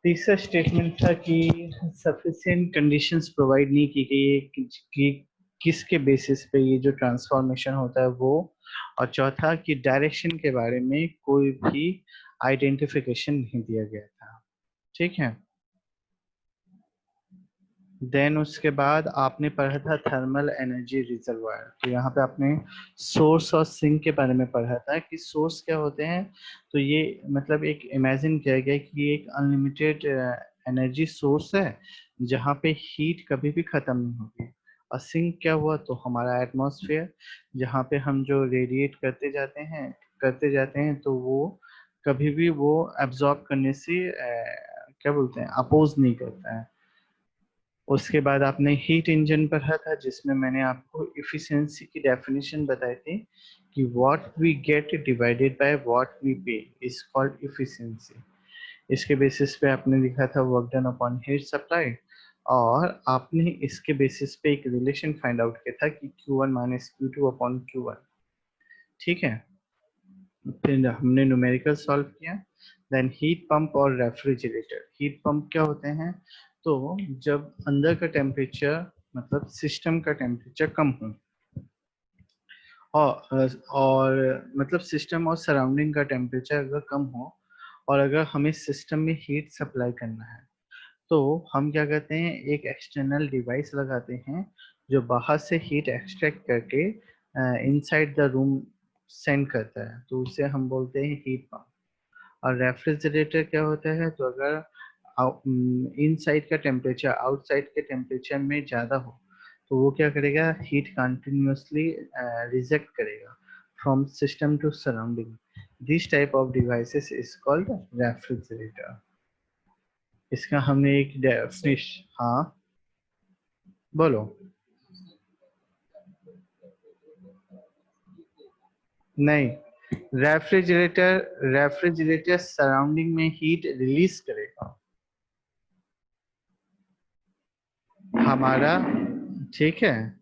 तीसरा स्टेटमेंट था कि सफिशिएंट कंडीशंस प्रोवाइड नहीं की गई है कि किसके बेसिस पे ये जो ट्रांसफॉर्मेशन होता है वो, और चौथा कि डायरेक्शन के बारे में कोई भी आइडेंटिफिकेशन नहीं दिया गया था। ठीक है। देन उसके बाद आपने पढ़ा था थर्मल एनर्जी रिजर्वायर। तो यहाँ पे आपने सोर्स और सिंक के बारे में पढ़ा था कि सोर्स क्या होते हैं। तो ये मतलब एक इमेजिन किया गया कि ये एक अनलिमिटेड एनर्जी सोर्स है जहाँ पे हीट कभी भी खत्म नहीं होगी। और सिंक क्या हुआ, तो हमारा एटमॉस्फेयर जहाँ पे हम जो रेडिएट करते जाते हैं तो वो कभी भी वो एब्जॉर्ब करने से क्या बोलते हैं, अपोज नहीं करता है। उसके बाद आपने हीट इंजन पढ़ा था जिसमें मैंने आपको इफिशिएंसी की डेफिनेशन बताई थी कि what we get divided by what we pay is called efficiency. इसके बेसिस पे आपने लिखा था work done upon heat supply, और आपने इसके बेसिस पे एक रिलेशन फाइंड आउट किया था कि Q1 minus Q2 upon Q1। ठीक है। फिर हमने न्यूमेरिकल सॉल्व किया। देन हीट पंप और रेफ्रिजरेटर। हीट पंप क्या होते हैं, तो जब अंदर का टेम्परेचर मतलब सिस्टम का टेम्परेचर कम हो और मतलब सिस्टम और सराउंडिंग का टेम्परेचर अगर कम हो और अगर हमें सिस्टम में हीट सप्लाई करना है तो हम क्या करते हैं, एक एक्सटर्नल डिवाइस लगाते हैं जो बाहर से हीट एक्सट्रैक्ट करके इनसाइड द रूम सेंड करता है, तो उसे हम बोलते हैं हीट पंप। और रेफ्रिजरेटर क्या होता है, तो अगर इनसाइड का टेम्परेचर आउटसाइड के टेम्परेचर में ज़्यादा हो तो वो क्या करेगा, हीट कंटिन्यूअसली रिजेक्ट करेगा from system to surrounding. This type of devices is called refrigerator. इसका हमने एक डेफिनेशन, हाँ बोलो। नहीं, रेफ्रिजरेटर सराउंडिंग में हीट रिलीज करेगा हमारा। ठीक है।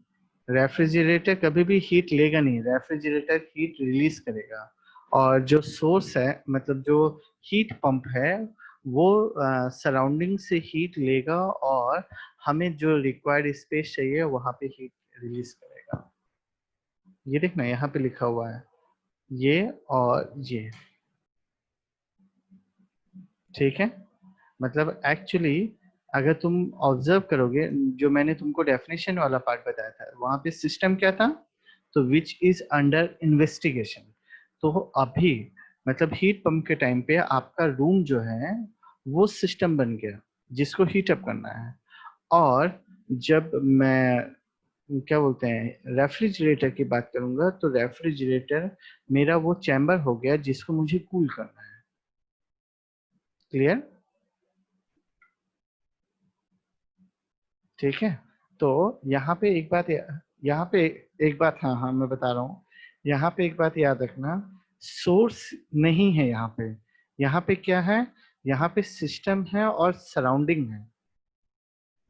रेफ्रिजरेटर कभी भी हीट लेगा नहीं, रेफ्रिजरेटर हीट रिलीज करेगा। और जो सोर्स है मतलब जो हीट पंप है वो सराउंडिंग से हीट लेगा और हमें जो रिक्वायर्ड स्पेस चाहिए वहां पे हीट रिलीज करेगा। ये देखना यहाँ पे लिखा हुआ है, ये और ये। ठीक है। मतलब एक्चुअली अगर तुम ऑब्जर्व करोगे, जो मैंने तुमको डेफिनेशन वाला पार्ट बताया था वहां पे सिस्टम क्या था, तो विच इज अंडर इन्वेस्टिगेशन। तो अभी मतलब हीट पंप के टाइम पे आपका रूम जो है वो सिस्टम बन गया जिसको हीट अप करना है। और जब मैं क्या बोलते हैं रेफ्रिजरेटर की बात करूंगा तो रेफ्रिजरेटर मेरा वो चैम्बर हो गया जिसको मुझे कूल करना है। क्लियर। ठीक है। तो यहाँ पे एक बात यहाँ पे एक बात, हाँ हाँ मैं बता रहा हूँ। यहाँ पे एक बात याद रखना, सोर्स नहीं है यहाँ पे। यहाँ पे क्या है, यहाँ पे सिस्टम है और सराउंडिंग है।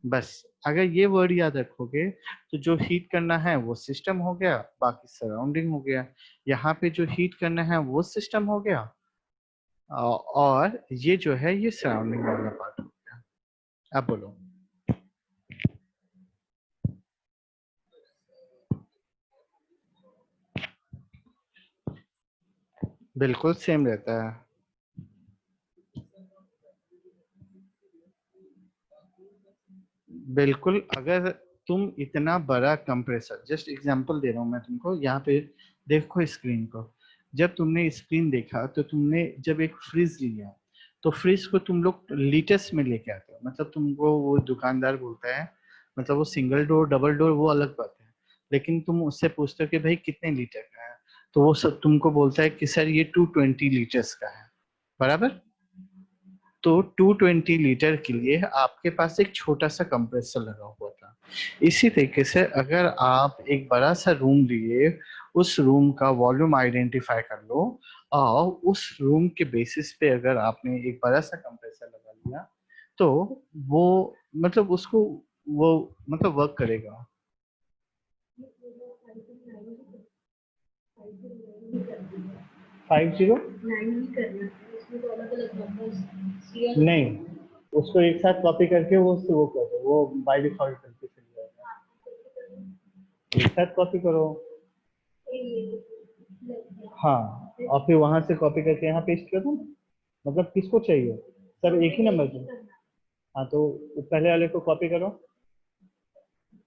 बस अगर ये वर्ड याद रखोगे तो जो हीट करना है वो सिस्टम हो गया, बाकी सराउंडिंग हो गया। यहाँ पे जो हीट करना है वो सिस्टम हो गया और ये जो है ये सराउंडिंग वाला पार्ट हो गया। अब बोलो। बिल्कुल सेम रहता है। बिल्कुल। अगर तुम इतना बड़ा कंप्रेसर, जस्ट एग्जांपल दे रहा हूँ मैं तुमको, यहाँ पे देखो स्क्रीन को। जब तुमने स्क्रीन देखा तो तुमने जब एक फ्रिज लिया तो फ्रिज को तुम लोग लीटर्स में लेके आते हो, मतलब तुमको वो दुकानदार बोलता है, मतलब वो सिंगल डोर डबल डोर वो अलग बात है, लेकिन तुम उससे पूछते हो कि भाई कितने लीटर का है, तो वो सब तुमको बोलता है कि सर ये 220 लीटर्स का है। बराबर। तो 220 लीटर के लिए आपके पास एक छोटा सा कंप्रेसर लगा हुआ था। इसी तरीके से अगर आप एक बड़ा सा रूम लिए, उस रूम का वॉल्यूम आइडेंटिफाई कर लो और उस रूम के बेसिस पे अगर आपने एक बड़ा सा कंप्रेसर लगा लिया तो वो मतलब उसको वो मतलब वर्क करेगा। 50। नहीं, उसको एक साथ कॉपी करके वो उससे वो कर दो, वो बाय डिफॉल्ट करके चल जाएगा। एक साथ कॉपी करो। हाँ, और फिर वहां से कॉपी करके यहाँ पेस्ट कर दो। मतलब किसको चाहिए? सब एक ही नंबर पे। हाँ, तो पहले वाले को कॉपी करो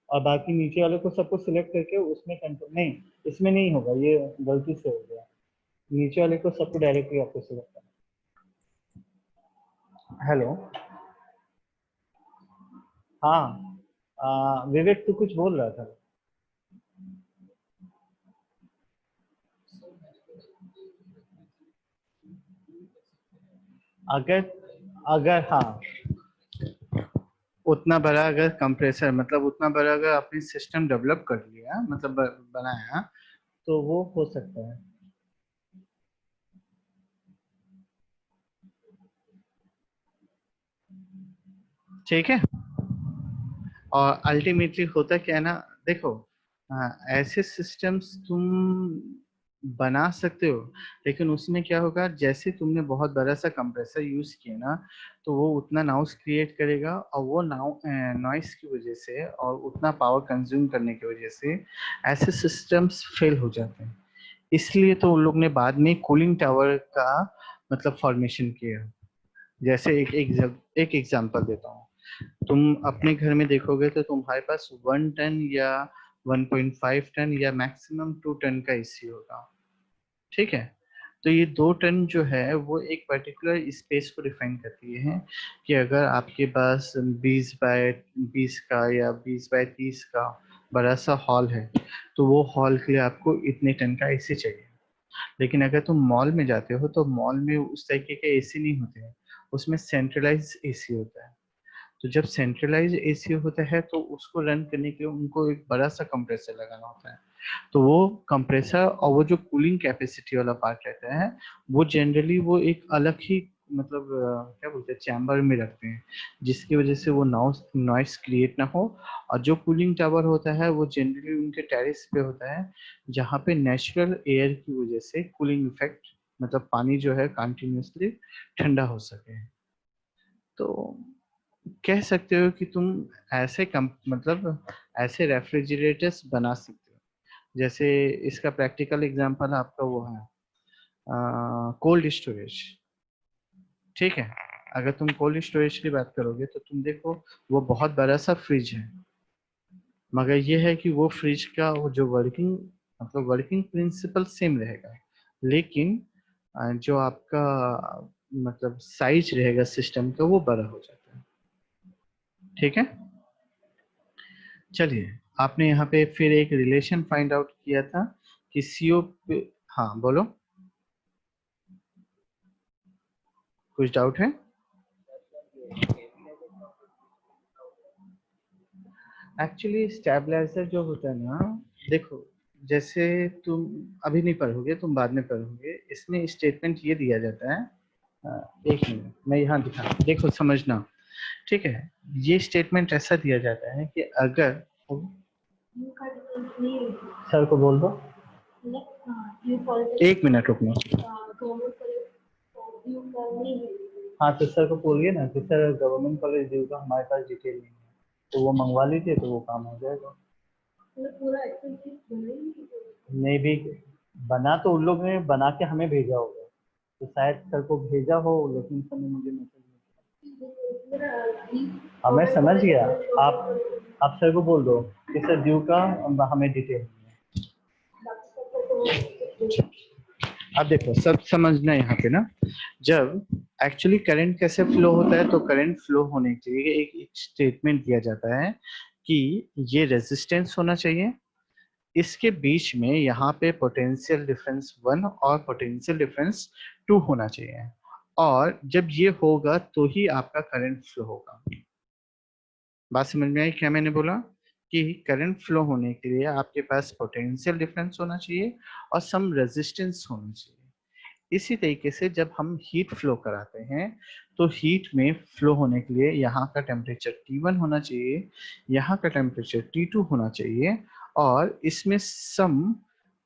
और बाकी नीचे वाले को सबको सिलेक्ट करके उसमें कंट्रोल नहीं, इसमें नहीं होगा, ये गलती से हो गया। नीचे वाले को सबको डायरेक्टली आपको सिलेक्ट करना। हेलो। हाँ, विवेक तू कुछ बोल रहा था। अगर अगर हाँ, उतना बड़ा अगर कंप्रेसर, मतलब उतना बड़ा अगर आपने सिस्टम डेवलप कर लिया, मतलब बनाया, तो वो हो सकता है। ठीक है। और अल्टीमेटली होता क्या है ना, देखो, ऐसे सिस्टम्स तुम बना सकते हो, लेकिन उसमें क्या होगा, जैसे तुमने बहुत बड़ा सा कंप्रेसर यूज किया ना, तो वो उतना नॉइस क्रिएट करेगा, और वो नॉइस की वजह से और उतना पावर कंज्यूम करने की वजह से ऐसे सिस्टम्स फेल हो जाते हैं। इसलिए तो उन लोग ने बाद में कूलिंग टावर का मतलब फॉर्मेशन किया। जैसे एक एग्जांपल देता हूँ। तुम अपने घर में देखोगे तो तुम्हारे पास 1 टन या 1.5 टन या मैक्सिमम 2 टन का एसी होगा। ठीक है। तो ये 2 टन जो है वो एक पर्टिकुलर स्पेस को डिफाइन करती है, कि अगर आपके पास 20 बाय 20 का या 20 बाय 30 का बड़ा सा हॉल है, तो वो हॉल के लिए आपको इतने टन का एसी चाहिए। लेकिन अगर तुम मॉल में जाते हो तो मॉल में उस तरीके के एसी नहीं होते हैं, उसमें सेंट्रलाइज एसी होता है। तो जब सेंट्रलाइज एसी होता है तो उसको रन करने के लिए उनको एक बड़ा सा कंप्रेसर लगाना होता है। तो वो कंप्रेसर और वो जो कूलिंग कैपेसिटी वाला पार्ट रहता है, वो जनरली वो एक अलग ही मतलब क्या बोलते हैं, चैम्बर में रखते हैं, जिसकी वजह से वो नॉइस क्रिएट ना हो। और जो कूलिंग टावर होता है वो जनरली उनके टेरेस पे होता है, जहाँ पे नेचुरल एयर की वजह से कूलिंग इफेक्ट, मतलब पानी जो है कंटिन्यूसली ठंडा हो सके। तो कह सकते हो कि तुम ऐसे कम मतलब ऐसे रेफ्रिजरेटर्स बना सकते हो। जैसे इसका प्रैक्टिकल एग्जांपल आपका वो है कोल्ड स्टोरेज। ठीक है। अगर तुम कोल्ड स्टोरेज की बात करोगे तो तुम देखो, वो बहुत बड़ा सा फ्रिज है, मगर ये है कि वो फ्रिज का वो जो वर्किंग प्रिंसिपल सेम रहेगा, लेकिन जो आपका मतलब साइज रहेगा सिस्टम का वो बड़ा हो जाता है। ठीक है। चलिए, आपने यहाँ पे फिर एक रिलेशन फाइंड आउट किया था कि सीओ पे। हाँ बोलो, कुछ डाउट है? एक्चुअली स्टेबलाइजर जो होता है ना, देखो, जैसे तुम अभी नहीं पढ़ोगे, तुम बाद में पढ़ोगे, इसमें स्टेटमेंट ये दिया जाता है। एक मिनट, मैं यहाँ दिखा, देखो समझना। ठीक है। ये स्टेटमेंट ऐसा दिया जाता है कि अगर, सर को बोल दो, एक मिनट रुकना। हाँ, तो सर को बोलिए ना कि सर गवर्नमेंट कॉलेज ड्यू का हमारे पास डिटेल नहीं है, तो वो मंगवा लीजिए तो वो काम हो जाएगा। नहीं भी, बना तो उन लोग ने बना के हमें भेजा होगा, तो शायद सर को भेजा हो, लेकिन सर ने मुझे मैसेज नहीं। हाँ, मैं समझ गया। आप सर को बोल दो कि सर ड्यू का हमें डिटेल नहीं है। अब देखो, सब समझना यहाँ पे ना, जब एक्चुअली करंट कैसे फ्लो होता है, तो करंट फ्लो होने के लिए एक स्टेटमेंट दिया जाता है कि ये रेजिस्टेंस होना चाहिए, इसके बीच में यहाँ पे पोटेंशियल डिफरेंस 1 और पोटेंशियल डिफरेंस 2 होना चाहिए, और जब ये होगा तो ही आपका करंट फ्लो होगा। बात समझ में आई क्या मैंने बोला? कि करंट फ्लो होने के लिए आपके पास पोटेंशियल डिफरेंस होना चाहिए और सम रेजिस्टेंस होना चाहिए। इसी तरीके से जब हम हीट फ्लो कराते हैं, तो हीट में फ्लो होने के लिए यहाँ का टेम्परेचर T1 होना चाहिए, यहाँ का टेम्परेचर T2 होना चाहिए, और इसमें सम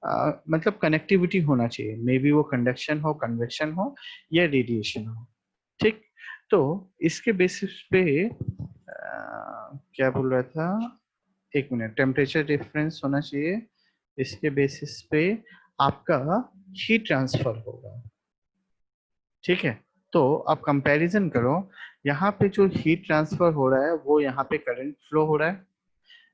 मतलब कनेक्टिविटी होना चाहिए, मे बी वो कंडक्शन हो, कन्वेक्शन हो या रेडिएशन हो। ठीक, तो इसके बेसिस पे क्या बोल रहा था, एक मिनट, टेम्परेचर डिफरेंस होना चाहिए, इसके बेसिस पे आपका हीट ट्रांसफर होगा। ठीक है, तो अब कंपैरिजन करो, यहाँ पे जो हीट ट्रांसफर हो रहा है वो यहाँ पे करंट फ्लो हो रहा है,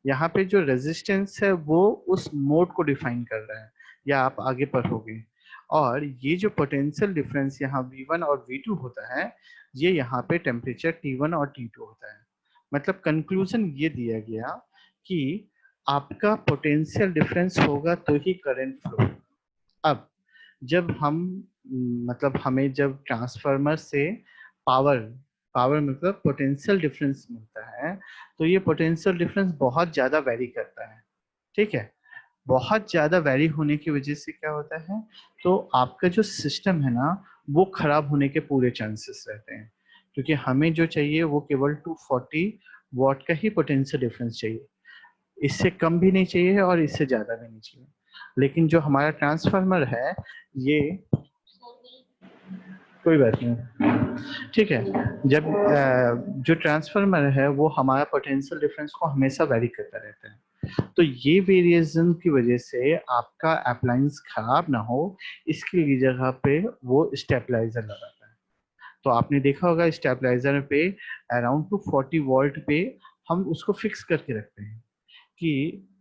यहाँ पे जो रेजिस्टेंस है वो उस मोड को डिफाइन कर रहा है, या आप आगे पढ़ोगे। और ये जो पोटेंशियल डिफरेंस यहाँ V1 और V2 होता है, ये यहाँ पे टेम्परेचर T1 और T2 होता है। मतलब कंक्लूजन ये दिया गया कि आपका पोटेंशियल डिफरेंस होगा तो ही करंट फ्लो। अब जब हम मतलब हमें जब ट्रांसफार्मर से पावर पावर मतलब पोटेंशियल डिफरेंस मिलता है, तो ये पोटेंशियल डिफरेंस बहुत ज़्यादा वेरी करता है। ठीक है, बहुत ज़्यादा वेरी होने की वजह से क्या होता है, तो आपका जो सिस्टम है ना वो खराब होने के पूरे चांसेस रहते हैं, क्योंकि हमें जो चाहिए वो केवल 240 वॉट का ही पोटेंशियल डिफरेंस चाहिए, इससे कम भी नहीं चाहिए और इससे ज़्यादा भी नहीं चाहिए। लेकिन जो हमारा ट्रांसफार्मर है, ये कोई बात नहीं, ठीक है, जब जो ट्रांसफार्मर है वो हमारा पोटेंशियल डिफरेंस को हमेशा वेरी करता रहता है, तो ये वेरिएशन की वजह से आपका अप्लायंस खराब ना हो, इसके लिए जगह पे वो स्टेबलाइजर लगाता है। तो आपने देखा होगा स्टेबलाइजर पे अराउंड 240 वोल्ट पे हम उसको फिक्स करके रखते हैं कि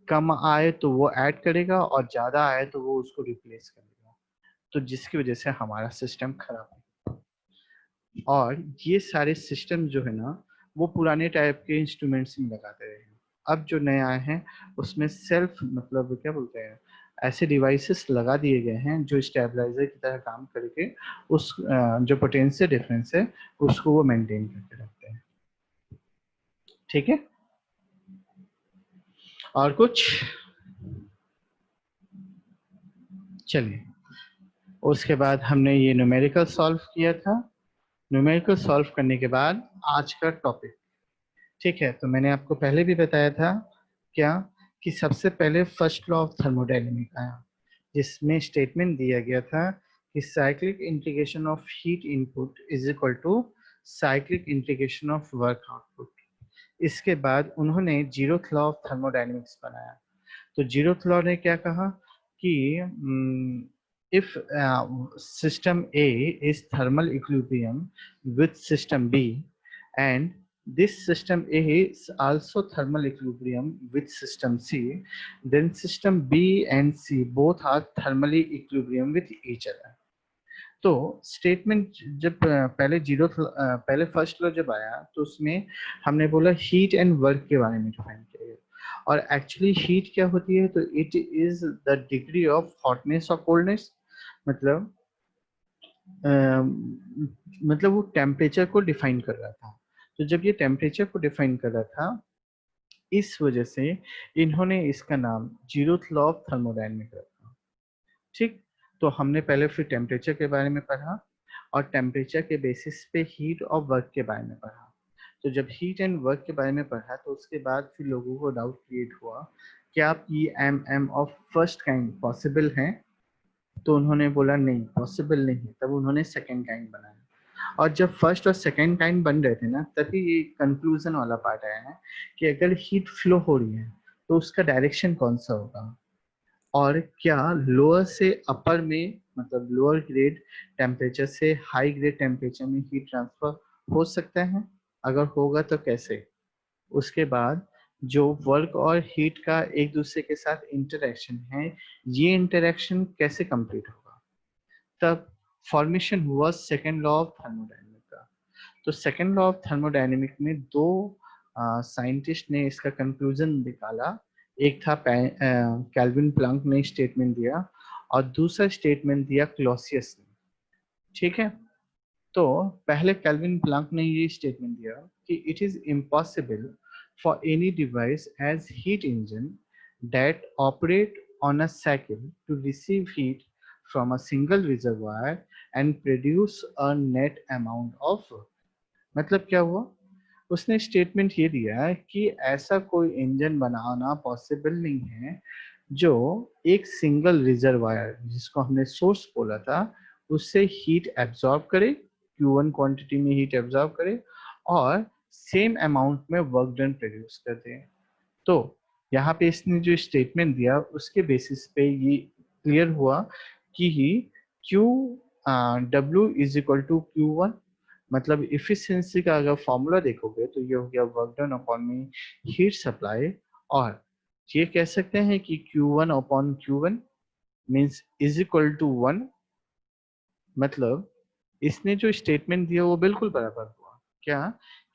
कम आए तो वो ऐड करेगा और ज्यादा आए तो वो उसको रिप्लेस करेगा, तो जिसकी वजह से हमारा सिस्टम खराब है। और ये सारे सिस्टम जो है ना वो पुराने टाइप के इंस्ट्रूमेंट्स में लगाते रहे हैं। अब जो नए आए हैं उसमें सेल्फ मतलब क्या बोलते हैं, ऐसे डिवाइसेस लगा दिए गए हैं जो स्टेबलाइजर की तरह काम करके उस जो पोटेंशियल डिफरेंस है उसको वो मेंटेन करके रखते हैं। ठीक है, और कुछ, चलिए। उसके बाद हमने ये न्यूमेरिकल सॉल्व किया था। न्यूमेरिकल सॉल्व करने के बाद आज का टॉपिक, ठीक है, तो मैंने आपको पहले भी बताया था क्या, कि सबसे पहले फर्स्ट लॉ ऑफ थर्मोडायनेमिक आया, जिसमें स्टेटमेंट दिया गया था कि cyclic integration of heat input is equal to cyclic integration of work output. इसके बाद उन्होंने जीरोथ लॉ ऑफ थर्मोडायनेमिक्स बनाया। तो जीरोथ लॉ ने क्या कहा कि if system A is thermal equilibrium with system B and this system A is also thermal equilibrium with system C, then system B and C both are thermally equilibrium with each other. तो statement जब पहले first law जब आया तो उसमें हमने बोला heat and work के बारे में डिफाइन किया गया, और एक्चुअली हीट क्या होती है, तो it is the degree of hotness और कोल्डनेस, मतलब मतलब वो टेम्परेचर को डिफाइन कर रहा था। तो जब ये टेम्परेचर को डिफाइन कर रहा था, इस वजह से इन्होंने इसका नाम जीरोथ लॉ ऑफ थर्मोडायनेमिक रखा। ठीक, तो हमने पहले फिर टेम्परेचर के बारे में पढ़ा और टेम्परेचर के बेसिस पे हीट और वर्क के बारे में पढ़ा। तो जब हीट एंड वर्क के बारे में पढ़ा तो उसके बाद फिर लोगों को डाउट क्रिएट हुआ क्या PMM of first kind possible है, तो उन्होंने बोला नहीं पॉसिबल नहीं है, तब उन्होंने सेकेंड काइंड बनाया। और जब फर्स्ट और सेकेंड काइंड बन रहे थे ना, तभी ये कंक्लूजन वाला पार्ट आया है कि अगर हीट फ्लो हो रही है तो उसका डायरेक्शन कौन सा होगा, और क्या लोअर से अपर में मतलब लोअर ग्रेड टेम्परेचर से हाई ग्रेड टेम्परेचर में हीट ट्रांसफर हो सकता है, अगर होगा तो कैसे। उसके बाद जो वर्क और हीट का एक दूसरे के साथ इंटरेक्शन है, ये इंटरेक्शन कैसे कंप्लीट होगा, तब फॉर्मेशन हुआ सेकेंड लॉ ऑफ थर्मोडायनेमिक का। तो सेकेंड लॉ ऑफ थर्मोडायनेमिक में दो साइंटिस्ट ने इसका कंक्लूजन निकाला, एक था कैल्विन प्लैंक ने स्टेटमेंट दिया और दूसरा स्टेटमेंट दिया क्लॉसियस ने। ठीक है, तो पहले कैल्विन प्लैंक ने ये स्टेटमेंट दिया कि it is impossible for any device as heat engine that operate on a cycle to receive heat from a single reservoir and produce a net amount of work। मतलब क्या हुआ, उसने statement ये दिया कि ऐसा कोई इंजन बनाना पॉसिबल नहीं है जो एक सिंगल रिजर्वायर जिसको हमने सोर्स बोला था उससे हीट एब्जॉर्ब करे, Q1 क्वांटिटी में हीट एब्जॉर्ब करे और सेम अमाउंट में वर्क डन प्रोड्यूस कर दे। तो यहाँ पे इसने जो स्टेटमेंट दिया उसके बेसिस पे ये क्लियर हुआ कि Q W is equal to Q1, मतलब इफिशिएंसी का अगर फॉर्मूला देखोगे तो ये हो गया वर्क डन अपॉन में हीट सप्लाई, और ये कह सकते हैं कि Q1 upon Q1 means is equal to 1। मतलब इसने जो स्टेटमेंट दिया वो बिल्कुल बराबर हुआ। क्या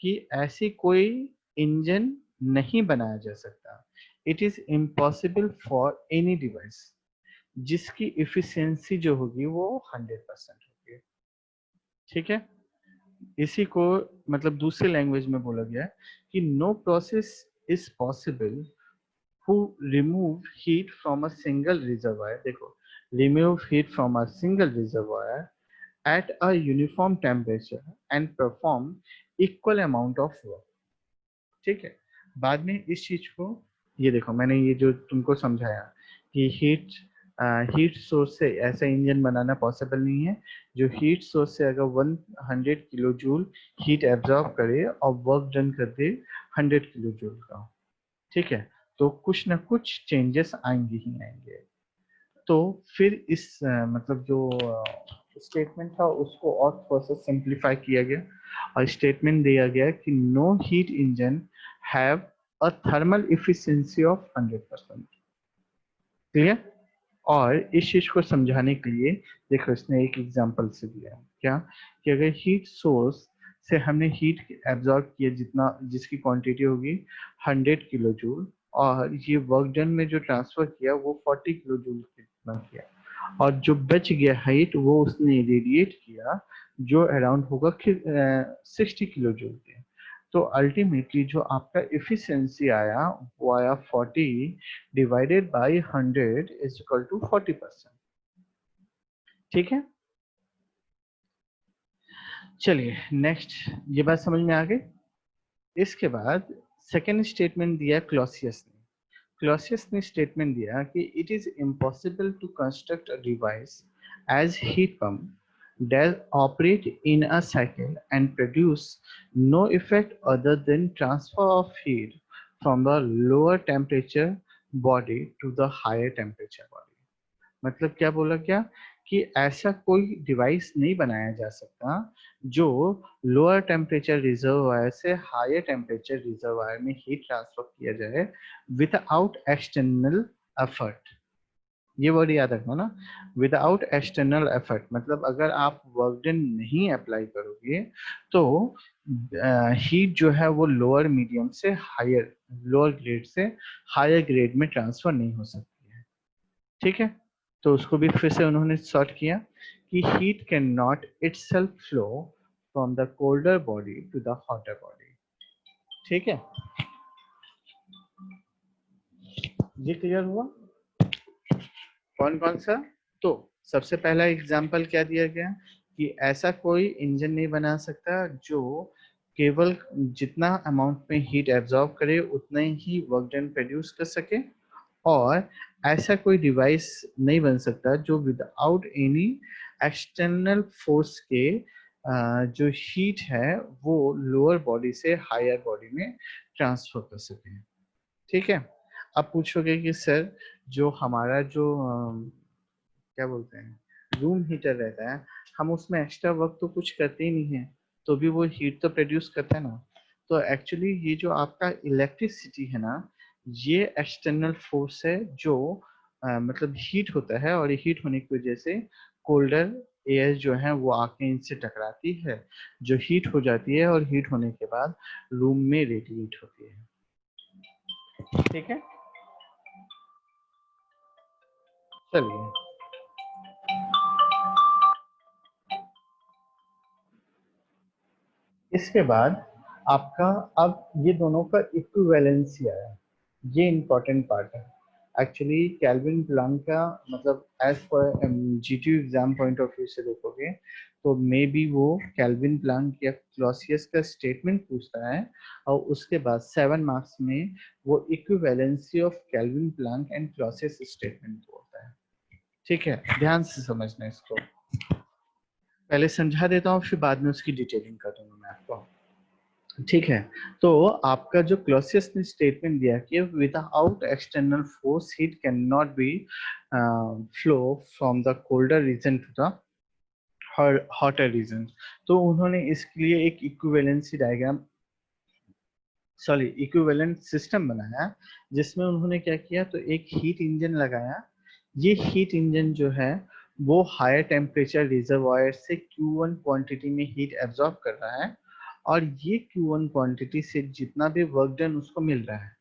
कि ऐसी कोई इंजन नहीं बनाया जा सकता, it is impossible for any device जिसकी इफिशियंसी जो होगी वो 100% होगी। ठीक है, इसी को मतलब दूसरे लैंग्वेज में बोला गया है कि no process is possible who remove heat from a single reservoir, देखो, remove heat from a single reservoir at a uniform temperature and perform equal amount of work। ठीक है, बाद में इस चीज को, ये देखो मैंने ये जो तुमको समझाया कि हीट सोर्स से ऐसा इंजन बनाना पॉसिबल नहीं है जो हीट सोर्स से अगर 100 किलो जूल हीट एब्जॉर्ब करे और वर्क डन कर दे 100 किलो जूल का। ठीक है, तो कुछ ना कुछ चेंजेस आएंगे ही आएंगे। तो फिर इस मतलब जो स्टेटमेंट था उसको और थोड़ा सा सिंप्लीफाई किया गया और स्टेटमेंट दिया गया कि no heat engine have a thermal efficiency of 100%। क्लियर? और इस चीज को समझाने के लिए देखो इसने एक एग्जांपल से दिया है, क्या कि अगर हीट सोर्स से हमने हीट एब्जॉर्ब किया जितना जिसकी क्वांटिटी होगी 100 किलो जूल, और ये वर्क डन में जो ट्रांसफर किया वो 40 किलो जूल कितना किया, और जो बच गया हीट वो उसने रेडिएट किया जो अराउंड होगा 60 किलो जूल के। तो अल्टीमेटली जो आपका इफिशिएंसी आया वो आया 40 divided by 100 is equal to 40%। ठीक है, चलिए नेक्स्ट, ये बात समझ में आ गई। इसके बाद सेकेंड स्टेटमेंट दिया क्लॉसियस ने। क्लॉसियस ने स्टेटमेंट दिया कि it is impossible to construct a device as heat pump that operate in a cycle and produce no effect other than transfer of heat from the lower temperature body to the higher temperature body। मतलब क्या बोला क्या कि ऐसा कोई device नहीं बनाया जा सकता जो लोअर टेम्परेचर रिजर्वायर से हायर टेम्परेचर रिजर्वायर में हीट ट्रांसफर किया जाए विदाउट एक्सटर्नल एफर्ट। ये वर्ड याद रखना ना, विदाउट एक्सटर्नल एफर्ट, मतलब अगर आप वर्क डन नहीं अप्लाई करोगे तो हीट जो है वो लोअर मीडियम से हायर, लोअर ग्रेड से हायर ग्रेड में ट्रांसफर नहीं हो सकती है। ठीक है, तो उसको भी फिर से उन्होंने सॉर्ट किया कि heat can not itself flow from the colder body to the hotter body. ठीक है, ये क्लियर हुआ? कौन कौन सा? तो सबसे पहला एग्जाम्पल क्या दिया गया कि ऐसा कोई इंजन नहीं बना सकता जो केवल जितना अमाउंट में हीट एब्जॉर्ब करे उतना ही वर्क डन प्रोड्यूस कर सके, और ऐसा कोई डिवाइस नहीं बन सकता जो विदाउट एनी एक्सटर्नल फोर्स के जो हीट है वो लोअर बॉडी से हायर बॉडी में ट्रांसफर कर सके। ठीक है, अब पूछोगे कि सर जो हमारा जो क्या बोलते हैं रूम हीटर रहता है हम उसमें एक्स्ट्रा वर्क तो कुछ करते ही नहीं है तो भी वो हीट तो प्रोड्यूस करता है ना। तो एक्चुअली ये जो आपका इलेक्ट्रिसिटी है ना, ये एक्सटर्नल फोर्स है जो मतलब हीट होता है, और ये हीट होने की वजह से कोल्डर एयर जो है वो आके इनसे टकराती है, जो हीट हो जाती है और हीट होने के बाद रूम में रेडिएट होती है। ठीक है, चलिए इसके बाद आपका अब ये दोनों का इक्विवेलेंसी आया, ये इंपॉर्टेंट पार्ट है। एक्चुअली कैल्विन प्लांक का मतलब एज पर GTU exam point of view से देखोगे तो मे बी वो कैल्विन प्लांक या क्लॉसियस का स्टेटमेंट पूछता है और उसके बाद 7 मार्क्स में वो equivalency of Kelvin Planck and Clausius statement बोलता है। ठीक है, ध्यान से समझना इसको, पहले समझा देता हूँ फिर बाद में उसकी डिटेलिंग कर दूंगा मैं आपको। ठीक है, तो आपका जो क्लॉसियस ने स्टेटमेंट दिया कि without external force heat can not be flow from the colder region to the hotter region, तो उन्होंने इसके लिए एक equivalency diagram sorry equivalent system बनाया जिसमें उन्होंने क्या किया, तो एक हीट इंजन लगाया। ये हीट इंजन जो है वो हायर टेम्परेचर रिजर्वायर से Q1 क्वांटिटी में हीट एब्जॉर्ब कर रहा है और ये Q1 क्वांटिटी से जितना भी वर्क डन उसको मिल रहा है,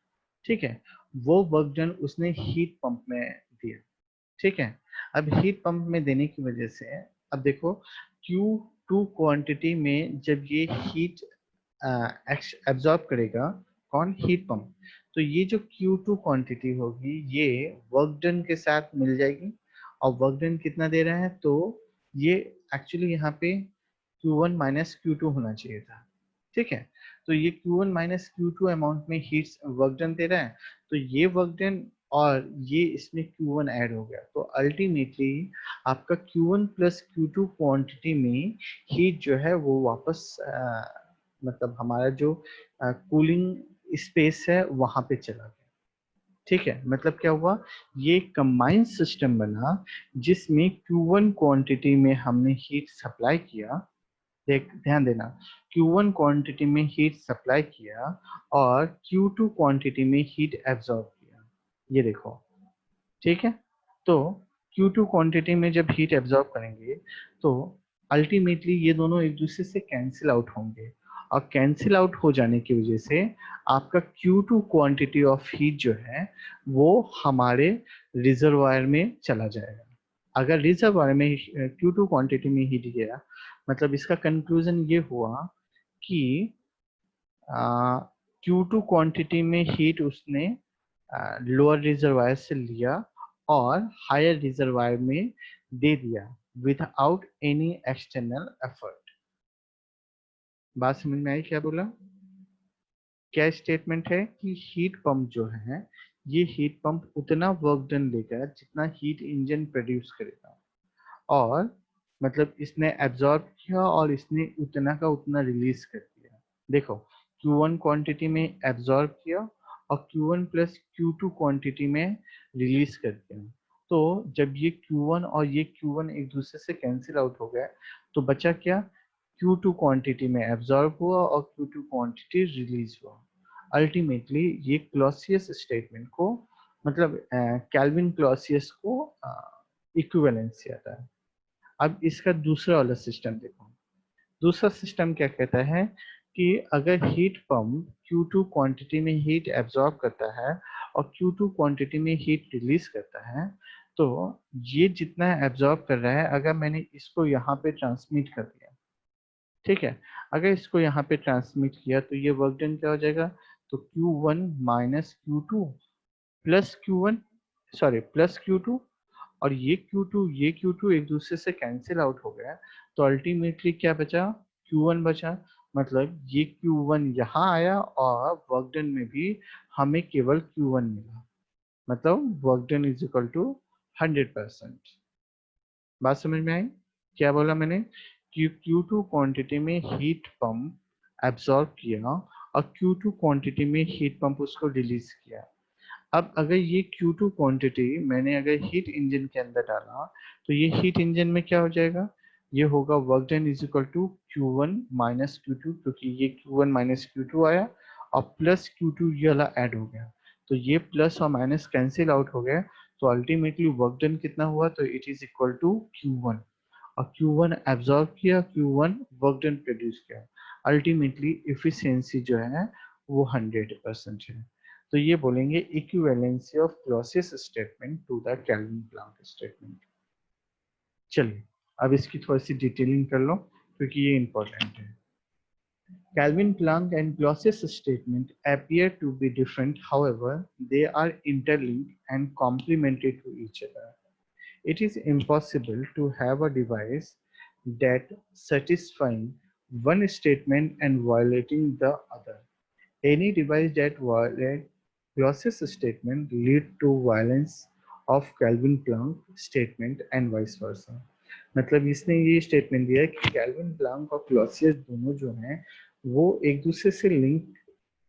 ठीक है, वो वर्क डन उसने हीट पंप में दिया। ठीक है, अब हीट पंप में देने की वजह से अब देखो Q2 क्वांटिटी में जब ये हीट एब्जॉर्ब करेगा कौन, हीट पंप, तो ये जो Q2 क्वांटिटी होगी ये वर्क डन के साथ मिल जाएगी और वर्क डन कितना दे रहा है, तो ये एक्चुअली यहाँ पे Q1 माइनस Q2 होना चाहिए था। ठीक है, तो ये Q1 माइनस Q2 अमाउंट में हीट वर्क डन दे रहा है, तो ये वर्क डन और ये इसमें Q1 ऐड हो गया, तो अल्टीमेटली आपका Q1 प्लस Q2 क्वांटिटी में हीट जो है वो वापस मतलब हमारा जो कूलिंग स्पेस है वहां पे चला गया। ठीक है, मतलब क्या हुआ, ये कंबाइंड सिस्टम बना जिसमें Q1 क्वांटिटी में हमने हीट सप्लाई किया, देख ध्यान देना, Q1 क्वांटिटी में हीट सप्लाई किया और Q2 क्वांटिटी में हीट एब्जॉर्ब किया, ये देखो। ठीक है, तो Q2 क्वांटिटी में जब हीट एब्जॉर्ब करेंगे तो अल्टीमेटली ये दोनों एक दूसरे से कैंसिल आउट होंगे और कैंसिल आउट हो जाने की वजह से आपका Q2 क्वांटिटी ऑफ हीट जो है वो हमारे रिजर्वायर में चला जाएगा। अगर रिजर्वायर में Q2 क्वांटिटी में हीट गया मतलब इसका कंक्लूजन ये हुआ कि Q2 क्वांटिटी में हीट उसने लोअर रिजर्वायर से लिया और हायर रिजर्वायर में दे दिया विदाउट एनी एक्सटर्नल एफर्ट। बात समझ में आई क्या बोला, क्या स्टेटमेंट है कि हीट पंप जो है ये हीट पंप उतना वर्क डन लेगा जितना हीट इंजन प्रोड्यूस करेगा और मतलब इसने एब्जॉर्ब किया और इसने उतना का उतना रिलीज कर दिया। देखो Q1 क्वांटिटी में एब्जॉर्ब किया और Q1 प्लस Q2 क्वांटिटी में रिलीज कर दिया, तो जब ये Q1 और ये Q1 एक दूसरे से कैंसिल आउट हो गया तो बचा क्या, Q2 क्वांटिटी में एब्जॉर्ब हुआ और Q2 क्वांटिटी रिलीज हुआ। अल्टीमेटली ये क्लॉसियस स्टेटमेंट को मतलब कैल्विन क्लॉसियस को इक्विवेलेंसी आता है। अब इसका दूसरा वाला सिस्टम देखो, दूसरा सिस्टम क्या कहता है कि अगर हीट पंप Q2 क्वांटिटी में हीट एब्जॉर्ब करता है और Q2 क्वांटिटी में हीट रिलीज करता है, तो ये जितना एब्जॉर्ब कर रहा है अगर मैंने इसको यहाँ पे ट्रांसमिट कर दिया, ठीक है, अगर इसको यहाँ पे ट्रांसमिट किया तो ये वर्क डन क्या हो जाएगा, तो Q1 minus Q2 plus Q1 sorry plus Q2 और ये Q2 एक दूसरे से कैंसिल आउट हो गया, तो अल्टीमेटली क्या बचा, Q1 बचा, मतलब ये Q1 यहाँ आया और वर्क डन में भी हमें केवल Q1 मिला, मतलब work done is equal to 100%। बात समझ में आई, क्या बोला मैंने कि Q2 क्वांटिटी में हीट पंप एब्सॉर्ब किया और Q2 क्वांटिटी में हीट पंप उसको रिलीज किया। अब अगर ये Q2 क्वांटिटी मैंने अगर हीट इंजन के अंदर डाला तो ये हीट इंजन में क्या हो जाएगा, ये होगा work done is equal to Q1 minus Q2, क्योंकि ये Q1 माइनस Q2 आया और प्लस Q2 ये वाला ऐड हो गया, तो ये प्लस और माइनस कैंसिल आउट हो गया, तो अल्टीमेटली वर्क डन कितना हुआ, तो it is equal to Q1 और Q1 एब्जॉर्ब किया, Q1 वर्क डन प्रोड्यूस किया, अल्टीमेटली इफिशियंसी जो है वो 100% है। तो ये बोलेंगे equivalency of Clausius statement to the Kelvin Planck statement. चलिए अब इसकी थोड़ी सी डिटेलिंग कर लो क्योंकि ये इंपॉर्टेंट है। Calvin-Planck and Clausius statement appear to be different, however, they are interlinked and complementary to each other. It is impossible to have a device that satisfying one statement and violating the other. Any device that violates Clausius statement lead to violence of Calvin-Planck statement and vice versa. मतलब इसने ये statement दिया है कि kelvin Planck और Clausius दोनों जो हैं वो एक दूसरे से लिंक,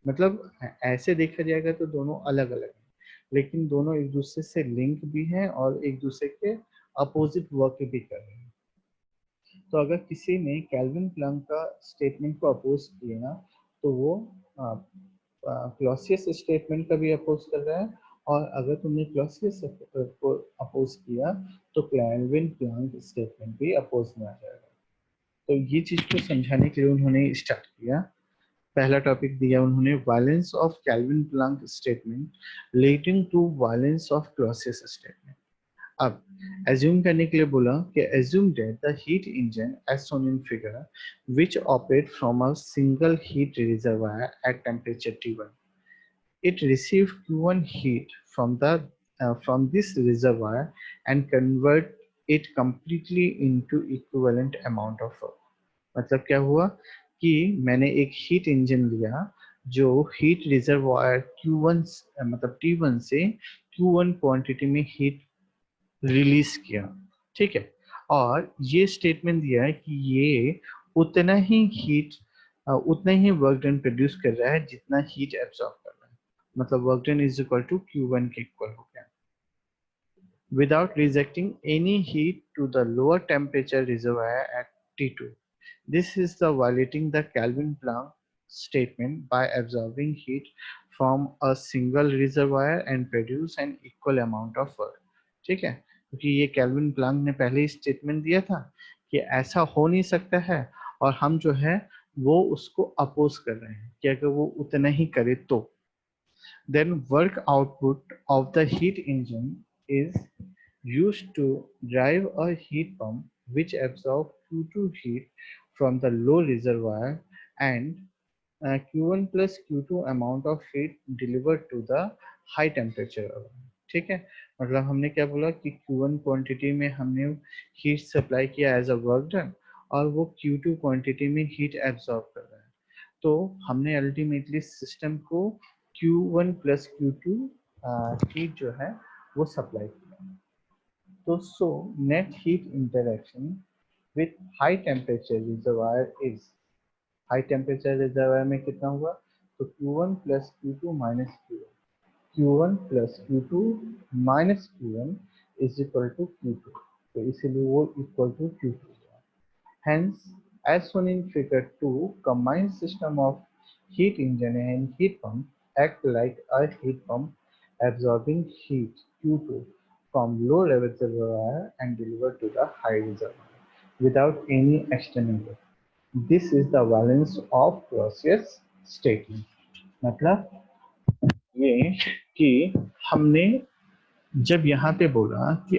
मतलब ऐसे देखा जाएगा तो दोनों अलग अलग हैं, लेकिन दोनों एक दूसरे से लिंक भी हैं और एक दूसरे के अपोजिट वर्क भी कर रहे हैं। तो अगर किसी ने कैल्विन प्लांक का स्टेटमेंट को अपोज किया तो वो क्लॉसियस स्टेटमेंट का भी अपोज कर रहा है, और अगर तुमने क्लॉसियस को अपोज किया तो कैल्विन प्लांक स्टेटमेंट भी अपोज में आ जाएगा। तो ये चीज को समझाने के लिए उन्होंने स्टार्ट किया। पहला टॉपिक दिया उन्होंने, violence of Kelvin Planck statement leading to violence of Clausius statement. अब assume करने के लिए बोला कि assume that the heat engine as shown in figure which operate from a single heat reservoir at temperature T1. It receives Q1 heat from this reservoir and convert it completely into equivalent amount of work. मतलब क्या हुआ कि मैंने एक heat engine लिया जो heat reservoir Q1 मतलब T1 से Q1 क्वांटिटी में हीट रिलीज किया, ठीक है, और ये स्टेटमेंट दिया है कि ये उतना ही हीट उतना ही वर्क डन प्रोड्यूस कर रहा है जितना हीट एब्सॉर्ब कर रहा है, मतलब work done is equal to Q1 के इक्वल हो गया, without rejecting any heat to the lower temperature reservoir at T2. This is the violating the Kelvin-Planck statement by absorbing heat from a single reservoir and produce an equal amount of work. ठीक है, क्योंकि ये kelvin Planck ने पहले ही statement दिया था कि ऐसा हो नहीं सकता है, और हम जो है वो उसको अपोज कर रहे हैं कि अगर वो उतना ही करे तो then work output of the heat engine is used to drive a heat pump which absorbs Q2 heat from the low reservoir and Q1 plus Q2 amount of heat delivered to the high temperature oven. ठीक है, मतलब हमने क्या बोला कि Q1 quantity में हमने heat supply किया एज अ वर्क डन और वो Q2 क्वांटिटी में हीट एब्सॉर्ब कर रहा है, तो हमने अल्टीमेटली सिस्टम को Q1 प्लस Q2 हीट जो है वो सप्लाई किया। तो so net heat interaction with high temperature reservoir is, high temperature reservoir में कितना हुआ, तो Q1 plus Q2 minus Q1, Q1 plus Q2 minus Q1 is equal to Q2, तो इसीलिए वो इक्वल टू Q2 हुआ। Hence, as shown in figure 2, combined system of heat engine and heat pump act like a heat pump absorbing heat Q2 from low reservoir and delivered to the high reservoir without any external work. This is the valence of Clausius statement. मतलब ये कि हमने जब यहाँ पे बोला कि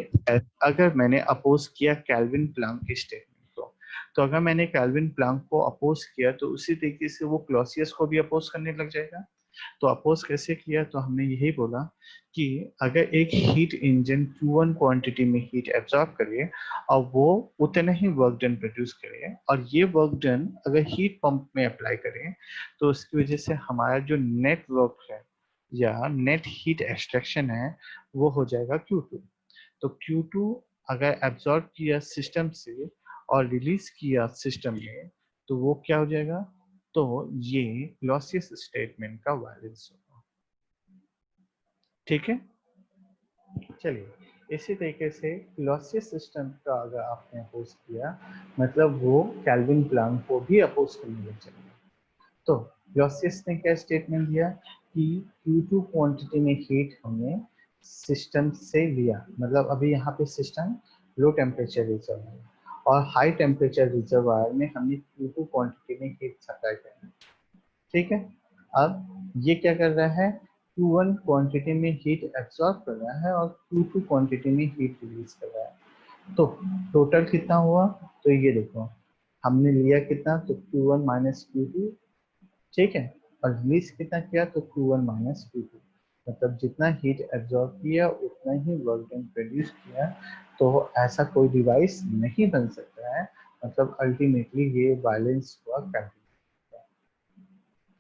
अगर मैंने अपोज किया कैल्विन प्लांक की स्टेटमेंट को, तो अगर मैंने कैल्विन प्लांक को अपोज किया तो उसी तरीके से वो क्लॉसियस को भी अपोज करने लग जाएगा। तो अपोज कैसे किया, तो हमने यही बोला कि अगर एक हीट इंजन Q1 क्वांटिटी में हीट एब्जॉर्ब करे और वो उतना ही वर्क डन प्रोड्यूस करे, और ये वर्क डन अगर हीट पंप में अप्लाई करें तो उसकी वजह से हमारा जो नेट वर्क है या नेट हीट एक्सट्रैक्शन है वो हो जाएगा Q2। तो Q2 अगर एब्जॉर्ब किया सिस्टम से और रिलीज किया सिस्टम में तो वो क्या हो जाएगा, तो ये लॉसियस स्टेटमेंट का वायलेंस होगा। ठीक है, चलिए इसी तरीके से लॉसियस सिस्टम का अगर आपने अपोज किया मतलब वो कैल्विन प्लांक को भी अपोज करने लग जाएगा। तो लॉसियस ने क्या स्टेटमेंट दिया कि Q2 क्वांटिटी में हीट हमने सिस्टम से लिया, मतलब अभी यहाँ पे सिस्टम लो टेम्परेचर रिजर्वायर और हाई टेम्परेचर रिजर्वायर में हमने Q2 क्वांटिटी में हीट सप्लाई करना, ठीक है। अब ये क्या कर रहा है, Q1 क्वांटिटी में हीट एब्सॉर्ब कर रहा है और Q2 क्वांटिटी में हीट रिलीज कर रहा है। तो टोटल कितना हुआ, तो ये देखो हमने लिया कितना, तो Q1 माइनस Q2 ठीक है। और रिलीज कितना किया, तो Q1 माइनस Q2, मतलब जितना हीट एब्जॉर्ब किया उतना ही वर्क डन प्रोड्यूस किया। तो ऐसा कोई डिवाइस नहीं बन सकता है, मतलब अल्टीमेटली ये बैलेंस हुआ कैलकुलेट।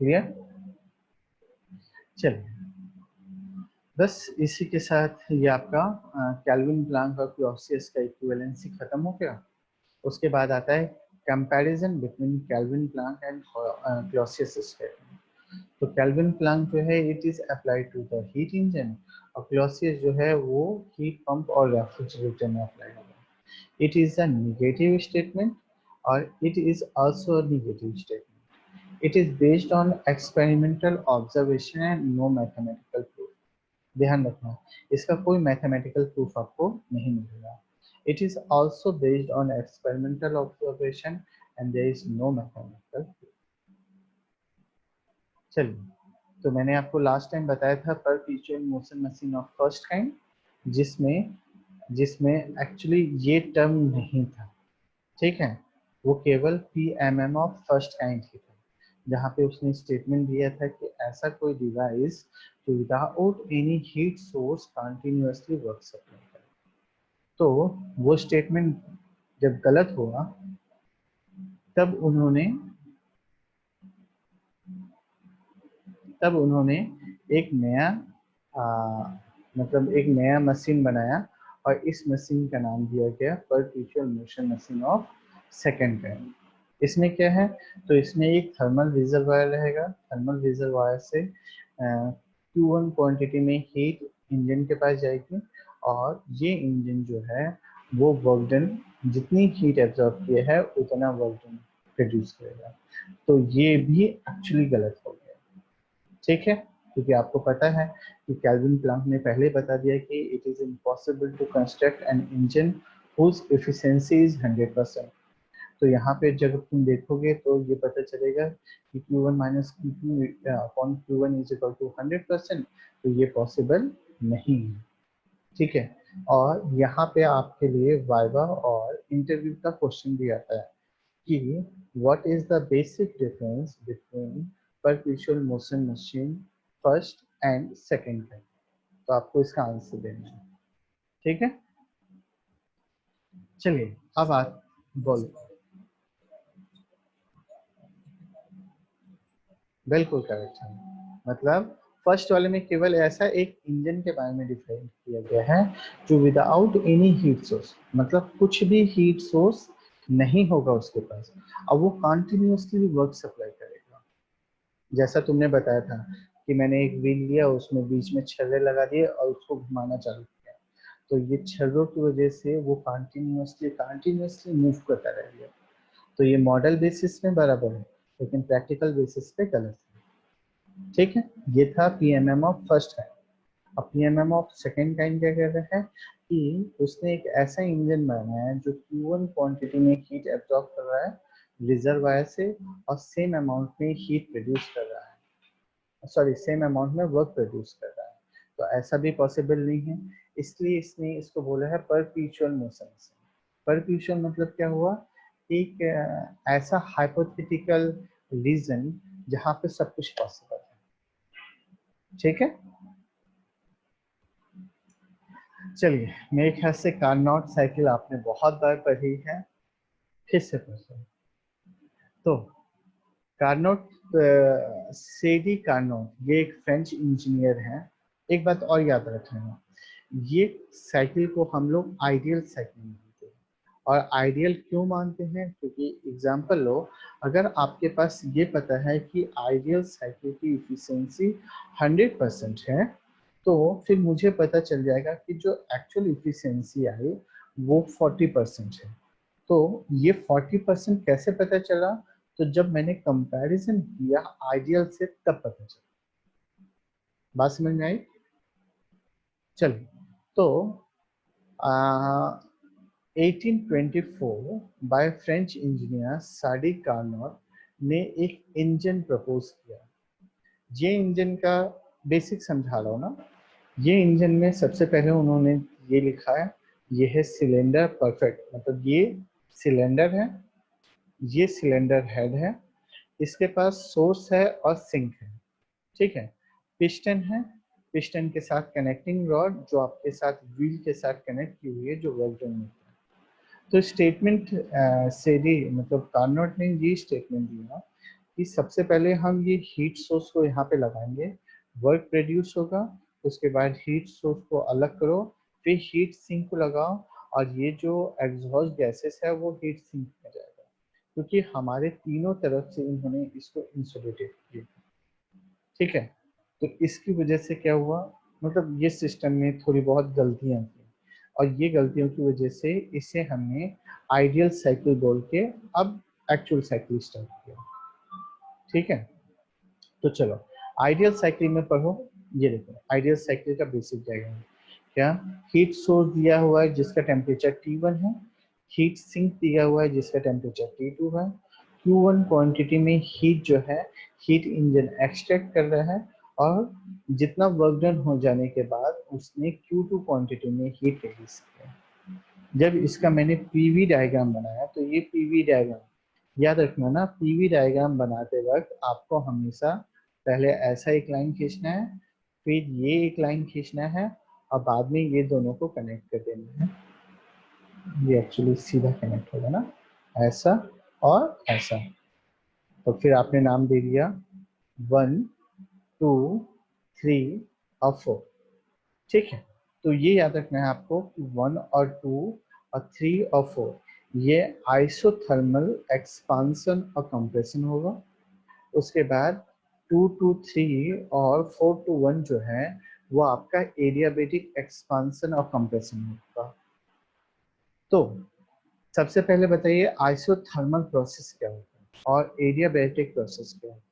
क्लियर। चलिए, बस इसी के साथ ये आपका केल्विन प्लैंक और क्लॉसियस का इक्विवेलेंसी खत्म हो गया। उसके बाद आता है comparison between Kelvin Planck and Clausius statement. तो केल्विन प्लैंक जो है it is applied to the heat engine, और क्लॉसियस जो है वो हीट पंप और रेफ्रिजरेटर में अप्लाई होगा। It is a negative statement और it is also a negative statement. It is based on experimental observation and no mathematical proof. ध्यान रखना, इसका कोई मैथमेटिकल प्रूफ आपको नहीं मिलेगा। It is also based on experimental observation and there is no mathematical proof. चलिए, तो मैंने आपको लास्ट टाइम बताया था perpetual motion machine of first kind, जिसमें जिसमें एक्चुअली ये टर्म नहीं था। ठीक है, वो केवल PMM of first kind he था, जहाँ पे उसने स्टेटमेंट दिया था कि ऐसा कोई डिवाइस जो without any heat source continuously work supply करे। तो वो स्टेटमेंट जब गलत हुआ, तब उन्होंने तब उन्होंने एक नया मतलब एक नया मशीन बनाया, और इस मशीन का नाम दिया गया perpetual motion machine of second kind. इसमें क्या है, तो इसमें एक थर्मल रिजर्वायर रहेगा। थर्मल रिजर्वायर से Q1 क्वांटिटी में हीट इंजन के पास जाएगी, और ये इंजन जो है वो वर्क डन, जितनी हीट एब्जॉर्ब किया है उतना वर्क डन प्रोड्यूस करेगा। तो ये भी एक्चुअली गलत हो गया। ठीक है, क्योंकि आपको पता है कि केल्विन प्लैंक ने पहले बता दिया कि it is impossible to construct an engine whose efficiency is 100%। तो यहाँ पे जब तुम देखोगे तो ये पता चलेगा कि Q1 minus Q2 upon Q1 is equal to 100%, तो ये पॉसिबल नहीं है। ठीक है, और यहाँ पे आपके लिए वाइवा और इंटरव्यू का क्वेश्चन भी आता है कि what is the basic difference between perpetual motion machine first and second kind। तो आपको इसका आंसर देना है। ठीक है, चलिए अब आप बोलो। बिल्कुल करेक्ट है, मतलब फर्स्ट वाले में केवल ऐसा एक इंजन के बारे में डिफाइन किया गया है जो विदाउट एनी हीट सोर्स, मतलब कुछ भी हीट सोर्स नहीं होगा उसके पास, अब वो कंटिन्यूअसली वर्क सप्लाई करेगा। जैसा तुमने बताया था कि मैंने एक व्हील लिया, उसमें बीच में छर्रे लगा दिए और उसको घुमाना चालू किया, तो ये छर्रों की वजह से वो कंटिन्यूअसली मूव करता रह गया। तो ये मॉडल बेसिस में बराबर है, लेकिन प्रैक्टिकल बेसिस पे गलत है। ठीक है, ये था PMM ऑफ फर्स्ट काइंड। अब PMM ऑफ सेकेंड काइंड क्या कह रहा है कि उसने एक ऐसा इंजन बनाया है जो Q1 क्वांटिटी में हीट एब्जॉर्ब कर रहा है रिजर्वायर से, और सेम अमाउंट में हीट प्रोड्यूस कर रहा है, सॉरी सेम अमाउंट में वर्क प्रोड्यूस कर रहा है। तो ऐसा भी पॉसिबल नहीं है, इसलिए इसने इसको बोला है परपेचुअल मोशन। परपेचुअल मतलब क्या हुआ, एक ऐसा हाइपोथेटिकल रीजन जहाँ पे सब कुछ पॉसिबल है। ठीक है, चलिए, मेरे ख्याल से कार्नोट साइकिल आपने बहुत बार पढ़ी है, फिर से पढ़ो। तो कार्नोट, सेडी कार्नोट ये एक फ्रेंच इंजीनियर हैं। एक बात और याद रखना, ये साइकिल को हम लोग आइडियल साइकिल मानते हैं। और आइडियल क्यों मानते हैं, क्योंकि एग्जांपल लो, अगर आपके पास ये पता है कि आइडियल साइकिल की इफिशिएंसी 100% है, तो फिर मुझे पता चल जाएगा कि जो एक्चुअल इफिशिएंसी आई वो 40% है। तो ये 40% कैसे पता चला, तो जब मैंने कंपैरिजन किया आइडियल से तब पता चला। बात समझ में आई। चलिए, तो 1824 by French engineer sari Carnot ने एक इंजन प्रपोज किया। ये इंजन का बेसिक समझा रहा हूँ ना। ये इंजन में सबसे पहले उन्होंने ये लिखा है, ये है सिलेंडर परफेक्ट, मतलब ये सिलेंडर है, ये सिलेंडर हेड है, इसके पास सोर्स है और सिंक है, ठीक है। पिस्टन है, पिस्टन के साथ कनेक्टिंग रॉड जो आपके साथ व्हील के साथ कनेक्ट की हुई है, जो वर्क डन होता है। तो स्टेटमेंट से भी मतलब कार्नोट ने ये स्टेटमेंट दिया कि सबसे पहले हम ये हीट सोर्स को यहाँ पे लगाएंगे, वर्क प्रोड्यूस होगा, उसके बाद हीट सोर्स को अलग करो, फिर हीट सिंक को लगाओ, और ये जो एग्जॉस्ट गैसेस है वो हीट सिंक में जाएगा, क्योंकि हमारे तीनों तरफ से इन्होंने इसको इंसुलेटेड किया, ठीक है। तो इसकी वजह से क्या हुआ, मतलब ये सिस्टम में थोड़ी बहुत गलतियां की, और ये गलतियों की वजह से इसे हमने आइडियल साइकिल बोल के अब एक्चुअल साइकिल स्टार्ट किया, ठीक है। तो चलो आइडियल साइकिल में पढ़ो। ये देखो आइडियल साइकिल का बेसिक डायग्राम क्या, हीट सोर्स दिया हुआ है जिसका टेम्परेचर T1 है, हीट सिंक दिया हुआ है जिसका टेम्परेचर T2 है, Q1 क्वांटिटी में हीट जो है हीट इंजन एक्सट्रैक्ट कर रहा है, और जितना वर्क डन हो जाने के बाद उसने Q2 क्वांटिटी में हीट रिलीज किया। जब इसका मैंने पीवी डायग्राम बनाया, तो ये पीवी डायग्राम याद रखना ना, पीवी डायग्राम बनाते वक्त आपको हमेशा पहले ऐसा एक लाइन खींचना है, फिर ये एक लाइन खींचना है, और बाद में ये दोनों को कनेक्ट कर देना है। ये एक्चुअली सीधा कनेक्ट होगा ना, ऐसा और ऐसा। तो फिर आपने नाम दे दिया 1 2 3 और 4, ठीक है। तो ये याद रखना है आपको कि 1 और 2 और 3 और 4 ये आइसोथर्मल एक्सपांसन और कंप्रेशन होगा। उसके बाद 2 to 3 और 4 to 1 जो है वो आपका एडियाबेटिक एक्सपांसन और कंप्रेशन होगा। तो सबसे पहले बताइए आइसोथर्मल प्रोसेस क्या होता है और एडियाबेटिक प्रोसेस क्या होता है।